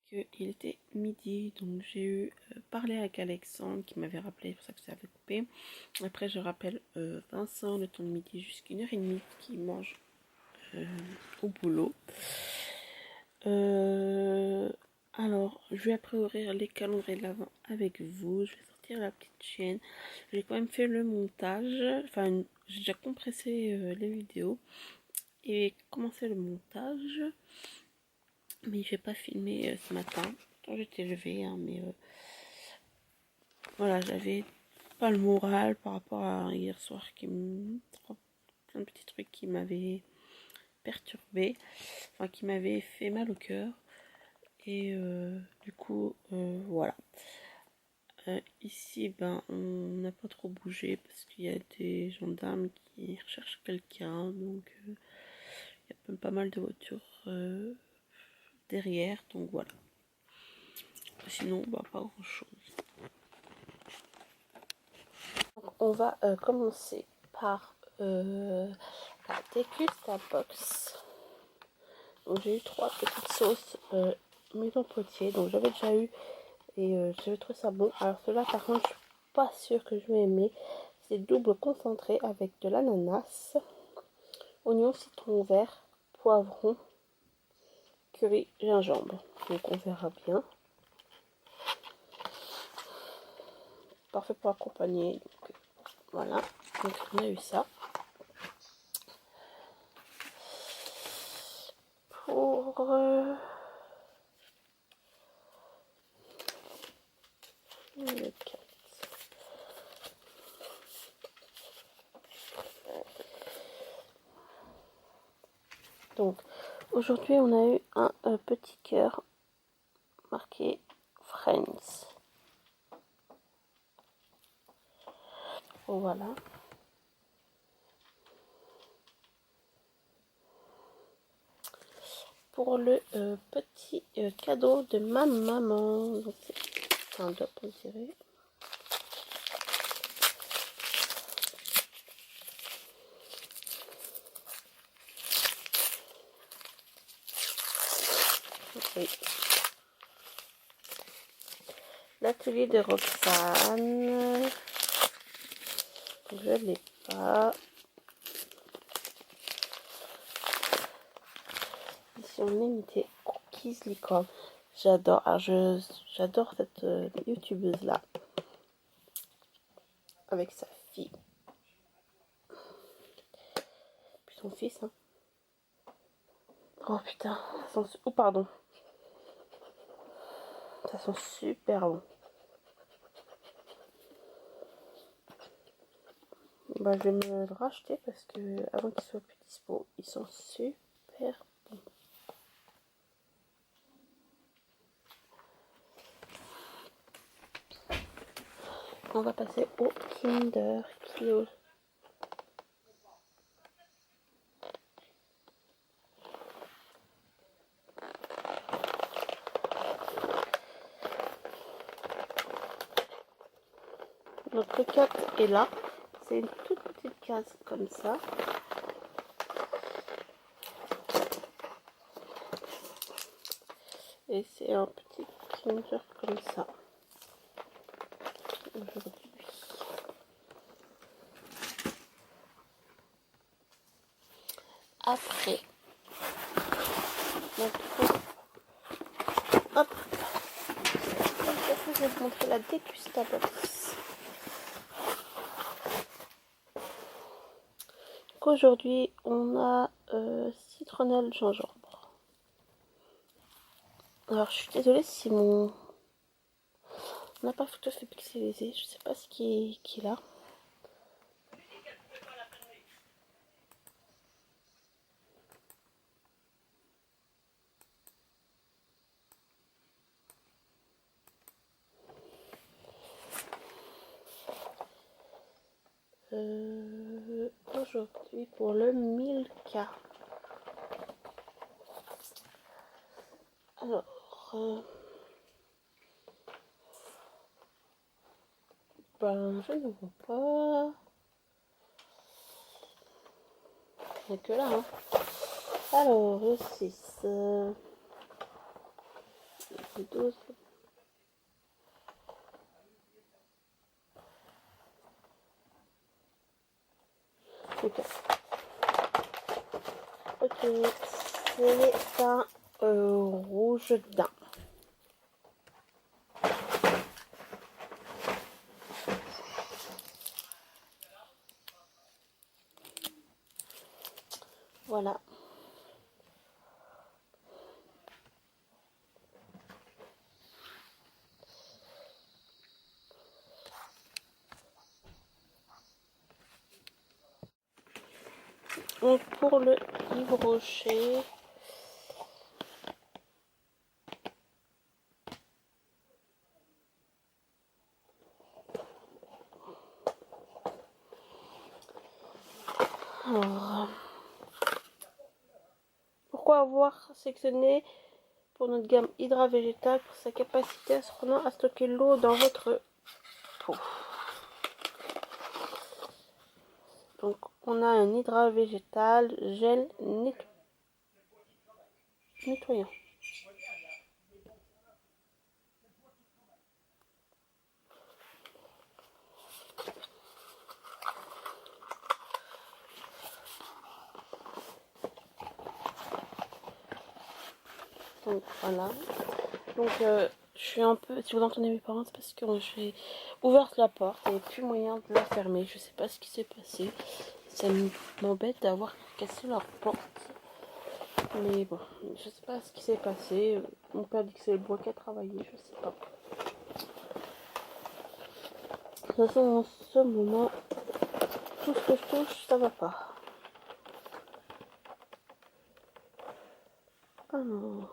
qu'il était midi, donc j'ai eu parlé avec Alexandre qui m'avait rappelé, c'est pour ça que ça avait coupé. Après je rappelle Vincent le temps de midi jusqu'à 1h30 qui mange au boulot. Alors je vais après ouvrir les calendriers de l'avant avec vous, je vais sortir la petite chaîne. J'ai quand même fait le montage, enfin j'ai déjà compressé les vidéos et commencé le montage. Mais je n'ai pas filmé ce matin. Quand j'étais levée, hein, mais voilà, j'avais pas le moral par rapport à hier soir qui me. Plein de petits trucs qui m'avaient perturbé, enfin qui m'avaient fait mal au cœur. Et du coup, voilà. Ici, ben, on n'a pas trop bougé parce qu'il y a des gendarmes qui recherchent quelqu'un. Donc, il y a pas mal de voitures derrière. Donc, voilà. Sinon, bah, pas grand chose. On va commencer par la dégustabox. Donc j'ai eu 3 petites sauces maison potier. Donc j'avais déjà eu et j'avais trouvé ça bon. Alors cela par contre je suis pas sûre que je vais aimer. C'est double concentré avec de l'ananas, oignon, citron vert, poivron, curry, gingembre. Donc on verra bien. Parfait pour accompagner. Donc, voilà. Donc on a eu ça. Pour le 4. Donc aujourd'hui on a eu un petit cœur marqué Friends. Voilà. Pour le petit cadeau de ma maman. Donc c'est un top on dirait. Oui. L'atelier de Roxane. Je ne l'ai pas. Ici on limitée Cookies Licorne. J'adore. J'adore cette youtubeuse là. Avec sa fille. Puis son fils. Hein. Oh putain. Oh pardon. Ça sent super bon. Bah, je vais me le racheter parce que avant qu'ils soient plus dispo, ils sont super bons. On va passer au Kinder Kilo. Notre carte est là. C'est une toute petite case comme ça. Et c'est un petit Kinder comme ça. Aujourd'hui. Après. Donc, hop. Je vais vous montrer la dégustabox. Aujourd'hui, on a citronnelle gingembre. Alors, je suis désolée si on n'a pas tout à fait pixelisé. Je sais pas ce qui est là. Aujourd'hui pour le 1000K. Alors, ben, je ne vois pas. Il n'y a que là. Hein. Alors, le 6. les 12. Ok. Ok, c'est un rouge daim. Voilà. Donc pour le livre rocher, alors, pourquoi avoir sélectionné pour notre gamme Hydra végétale pour sa capacité à stocker l'eau dans votre peau. Donc on a un Hydra végétal gel nettoyant. Donc voilà. Donc je suis un peu, si vous entendez mes parents, c'est parce que j'ai ouvert la porte, il n'y avait plus moyen de la fermer. Je sais pas ce qui s'est passé. Ça m'embête d'avoir cassé leur porte. Mais bon, je sais pas ce qui s'est passé. Mon père dit que c'est le bois qui a travaillé, je sais pas. De toute façon, en ce moment, tout ce que je touche, ça va pas. Alors.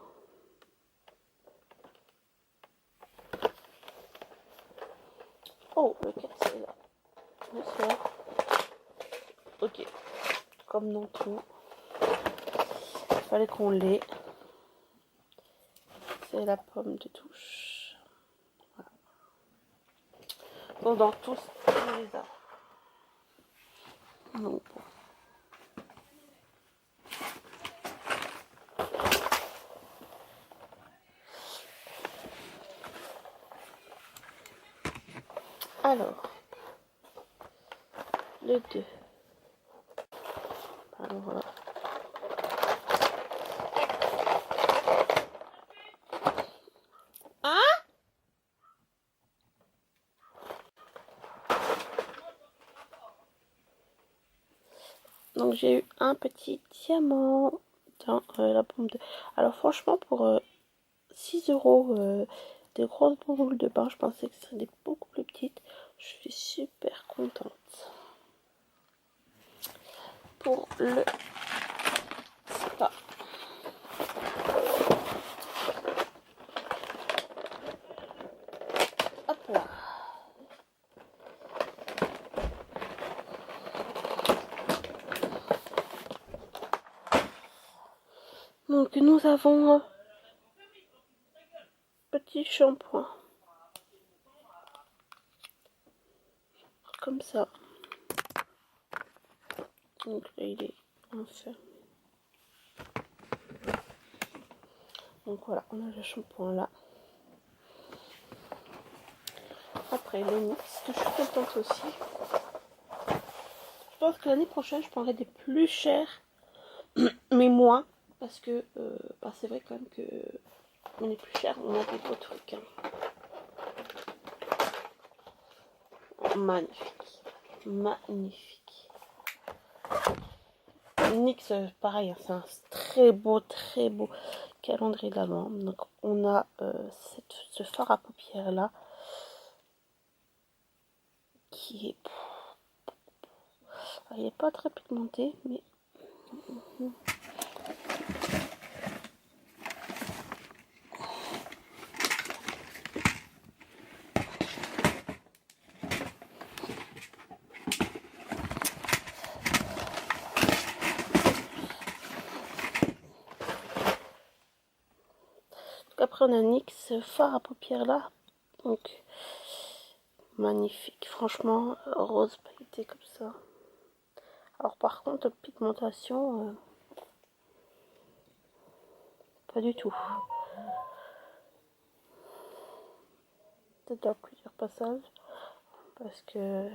Oh, le cassé là. Bonsoir. Ok. Comme dans tout. Il fallait qu'on l'ait. C'est la pomme de touche. Voilà. Bon, dans tous, on les a. Donc, bon. Alors, le 2. Alors voilà. Hein? Donc j'ai eu un petit diamant dans la pomme de... Alors franchement pour 6 euros de grosses boules de bain, je pensais que ce serait des beaucoup plus petites. Je suis super contente. Pour le spa. Hop là. Donc nous avons petit shampoing. Comme ça. Donc là il est enfermé. Donc voilà, on a le shampoing là. Après le mix, que je suis contente aussi. Je pense que l'année prochaine je prendrai des plus chers, mais moins. Parce que bah, c'est vrai quand même que on est plus cher, on a des beaux trucs. Hein. Magnifique. Magnifique. NYX, pareil, hein, c'est un très beau calendrier de l'Avent. Donc on a ce fard à paupières là qui est... il n'est pas très pigmenté, mais... Après on a NYX, ce fard à paupières là. Donc magnifique, franchement, rose pailleté comme ça. Alors par contre, pigmentation, pas du tout. peut-être dans plusieurs passages. Parce que,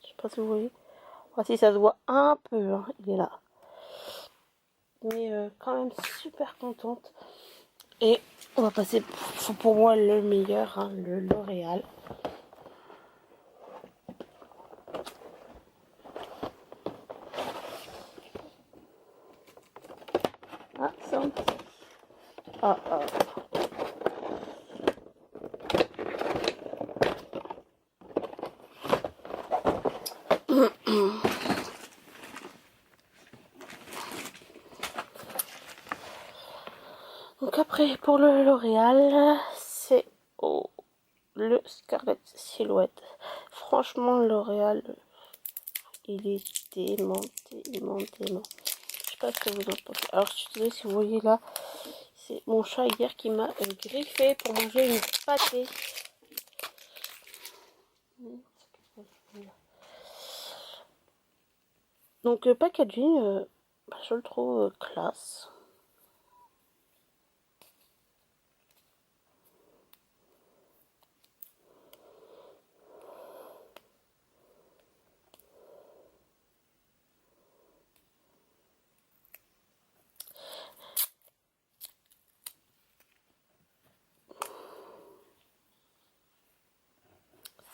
je sais pas si vous voyez. Enfin, si ça se voit un peu, hein, il est là. Mais quand même super contente. Et on va passer pour moi le meilleur, hein, le L'Oréal. Ah, ça. Ah, ah. Donc après, pour le L'Oréal, c'est le Scarlett Silhouette. Franchement, L'Oréal, il est dément. Je sais pas ce que vous en pensez. Alors, je suis désolée si vous voyez là, c'est mon chat hier qui m'a griffé pour manger une pâtée. Donc, packaging, je le trouve classe.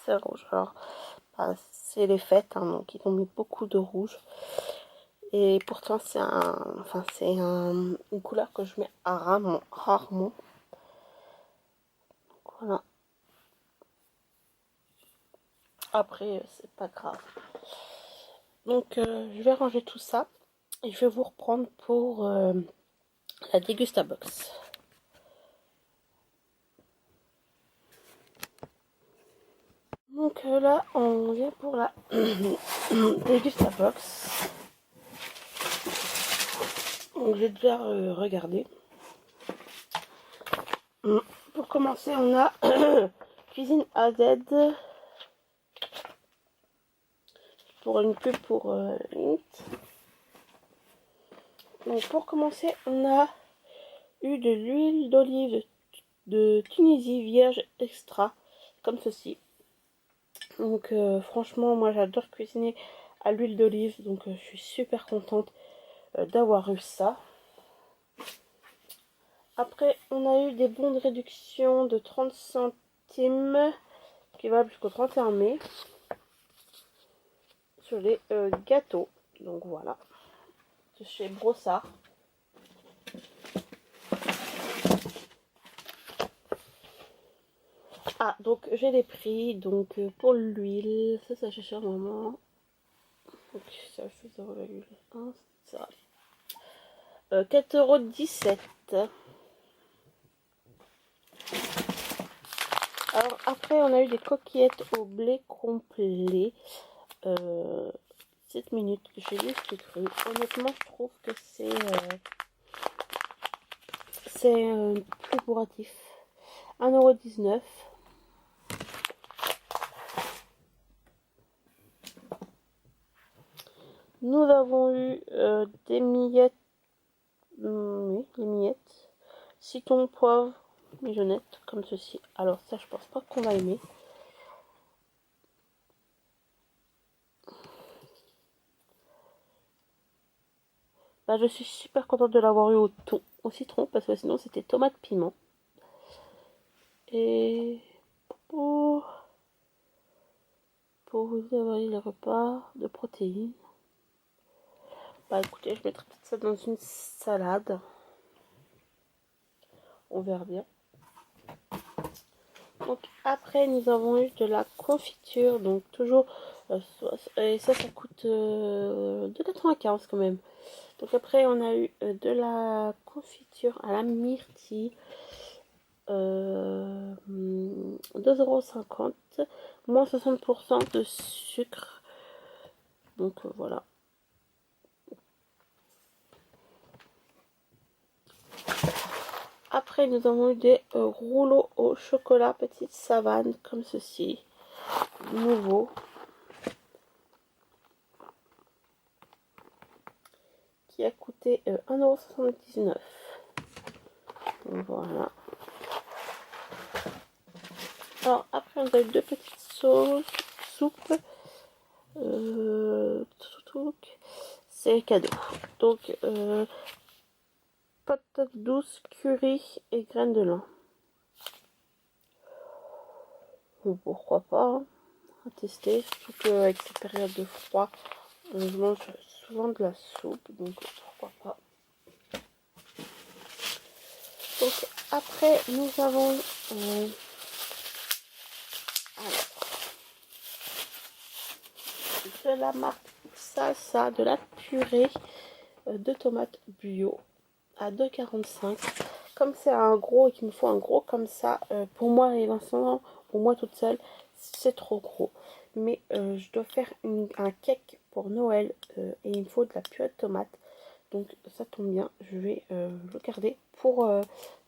C'est rouge. Alors, bah, c'est les fêtes, hein, donc ils ont mis beaucoup de rouge. Et pourtant, c'est une couleur que je mets rarement. Donc, voilà. Après, c'est pas grave. Donc, je vais ranger tout ça et je vais vous reprendre pour la Dégustabox. Donc là, on vient pour la Dégustabox. Donc, j'ai déjà regardé. Pour commencer, on a Cuisine AZ pour une pub pour Mint. Donc pour commencer, on a eu de l'huile d'olive de Tunisie vierge extra, comme ceci. Donc franchement, moi j'adore cuisiner à l'huile d'olive, donc je suis super contente d'avoir eu ça. Après, on a eu des bons de réduction de 30 centimes qui valent jusqu'au 31 mai sur les gâteaux. Donc voilà, de chez Brossard. Ah, donc j'ai les prix. Donc pour l'huile, ça j'ai cher maman. Donc ça fait 0,1. Ça. 4,17 €. Alors après, on a eu des coquillettes au blé complet. 7 minutes. J'ai juste cru. Honnêtement, je trouve que c'est plus bourratif. 1,19 €. Nous avons eu des miettes. Oui, des miettes. Citron, poivre, mignonnette, comme ceci. Alors ça, je pense pas qu'on va aimer. Bah, je suis super contente de l'avoir eu au citron, parce que sinon c'était tomate piment. Et pour vous avaler le repas de protéines. Bah écoutez, je mettrai peut-être ça dans une salade. On verra bien. Donc après, nous avons eu de la confiture, donc toujours, et ça coûte 2,95 € quand même. Donc après, on a eu de la confiture à la myrtille, 2,50 €, moins 60% de sucre. Donc voilà. Après, nous avons eu des rouleaux au chocolat petite savane, comme ceci, nouveau. Qui a coûté 1,79 €. Voilà. Alors après on a eu 2 petites sauces, soupes. C'est cadeau. Donc patates douces, curry et graines de lin. Bon, pourquoi pas, hein, à tester. Surtout qu'avec ces périodes de froid, je mange souvent de la soupe, donc pourquoi pas. Donc après nous avons alors, de la marque Salsa, de la purée de tomates bio à 2,45 €. Comme c'est un gros et qu'il me faut un gros comme ça, pour moi et Vincent, ou moi toute seule, c'est trop gros. Mais je dois faire un cake pour Noël et il me faut de la purée de tomates. Donc ça tombe bien, je vais le garder pour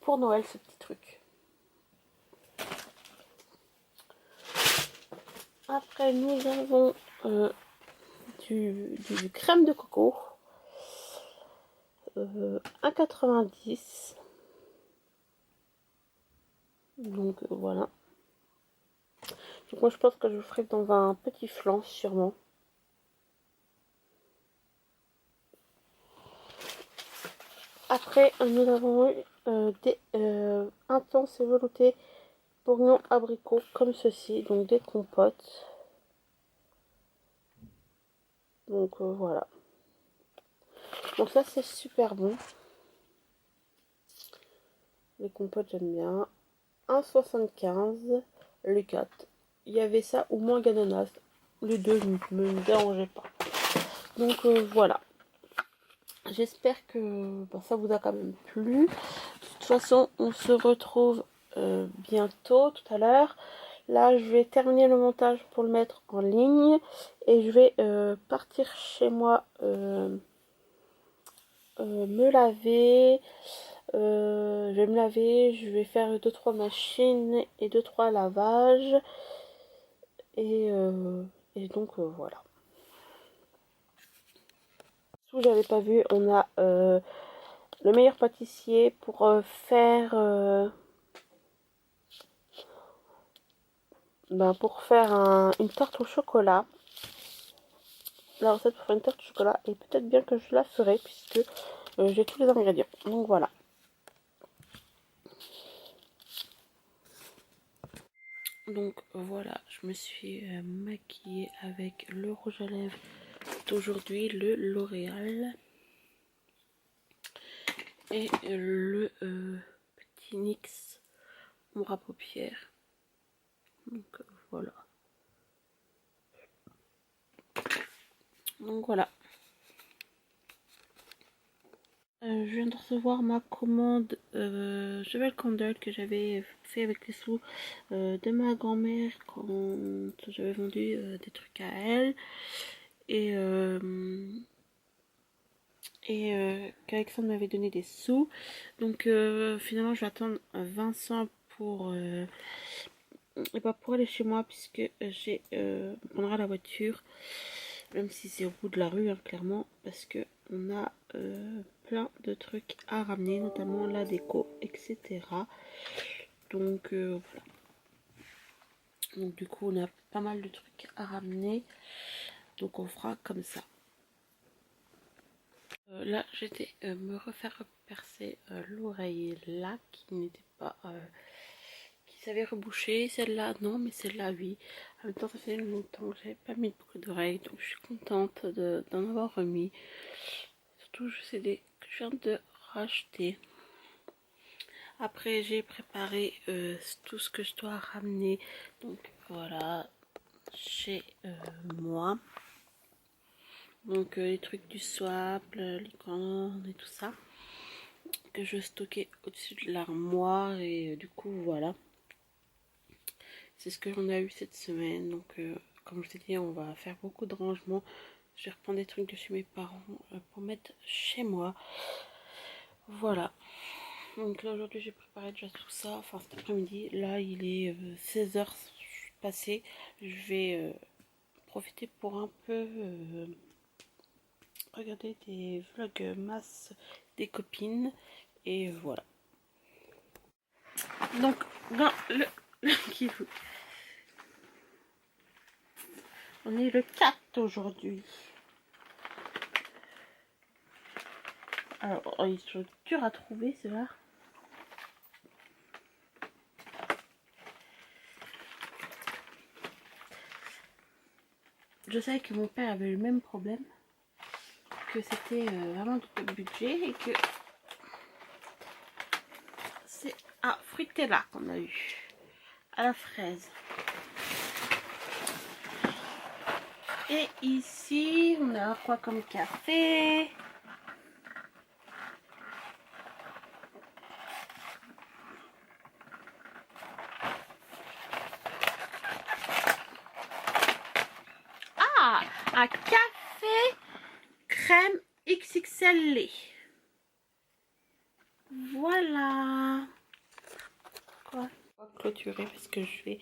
Noël, ce petit truc. Après nous avons du crème de coco. 1,90 €. Donc voilà. Donc moi je pense que je le ferai dans un petit flan sûrement. Après nous avons eu des intenses et veloutés oignons abricots comme ceci, donc des compotes. Donc voilà. Donc ça c'est super bon. Les compotes j'aime bien. 1,75 € les 4. Il y avait ça ou moins ananas. Les deux ne me dérangeaient pas. Donc voilà. J'espère que ça vous a quand même plu. De toute façon, on se retrouve bientôt, tout à l'heure. Là, je vais terminer le montage pour le mettre en ligne. Et je vais partir chez moi me laver. Je vais me laver, je vais faire 2-3 machines et 2-3 lavages. Et donc voilà. Si vous n'avez pas vu, on a le meilleur pâtissier pour faire une tarte au chocolat. La recette pour faire une tarte au chocolat, et peut-être bien que je la ferai puisque j'ai tous les ingrédients. Donc voilà. Donc voilà, je me suis maquillée avec le rouge à lèvres d'aujourd'hui, le L'Oréal. Et le petit NYX ombre à paupières. Donc voilà. Donc voilà. Je viens de recevoir ma commande Cheval Candle que j'avais fait avec les sous de ma grand-mère quand j'avais vendu des trucs à elle. Et qu'Alexandre m'avait donné des sous. Donc finalement je vais attendre Vincent pour aller chez moi puisque j'ai prendra la voiture, même si c'est au bout de la rue hein, clairement, parce que on a plein de trucs à ramener, notamment la déco, etc. Donc voilà. Donc du coup on a pas mal de trucs à ramener, donc on fera comme ça. Là j'étais me refaire percer l'oreille là qui n'était pas qui s'avait rebouché. Celle-là non, mais celle-là oui. En même temps ça fait longtemps que j'avais pas mis de boucle d'oreille, donc je suis contente d'en avoir remis. Surtout c'est des que je viens de racheter. Après j'ai préparé tout ce que je dois ramener, donc voilà, chez moi. Donc les trucs du swap, les cornes et tout ça que je stockais au-dessus de l'armoire, et du coup voilà, c'est ce que j'en ai eu cette semaine. Donc comme je t'ai dit, on va faire beaucoup de rangements. Je vais reprendre des trucs de chez mes parents pour mettre chez moi. Voilà. Donc là aujourd'hui j'ai préparé déjà tout ça, enfin cet après-midi. Là il est 16 h passé. Je vais profiter pour un peu regarder des vlogs masse des copines. Et voilà. Donc dans le kiwi, On est le 4 aujourd'hui. Alors, oh, ils sont durs à trouver, ceux-là. Je savais que mon père avait le même problème. Que c'était vraiment trop de budget et que c'est à Fruitella qu'on a eu. À la fraise. Et ici, on a quoi comme café? Ah, un café crème XXL lait. Voilà. Quoi? On va clôturer parce que je vais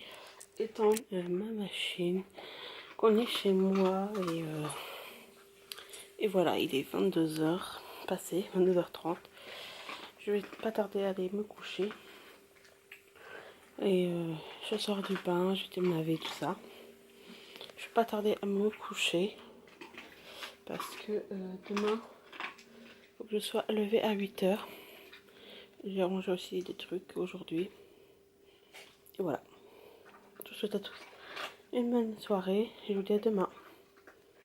étendre ma machine. Qu'on est chez moi et voilà, il est 22h passé, 22h30. Je vais pas tarder à aller me coucher. Et je sors du bain, je vais me laver, tout ça. Je vais pas tarder à me coucher. Parce que demain, il faut que je sois levée à 8h. J'ai rangé aussi des trucs aujourd'hui. Et voilà. Je vous souhaite à tous une bonne soirée. Et je vous dis à demain.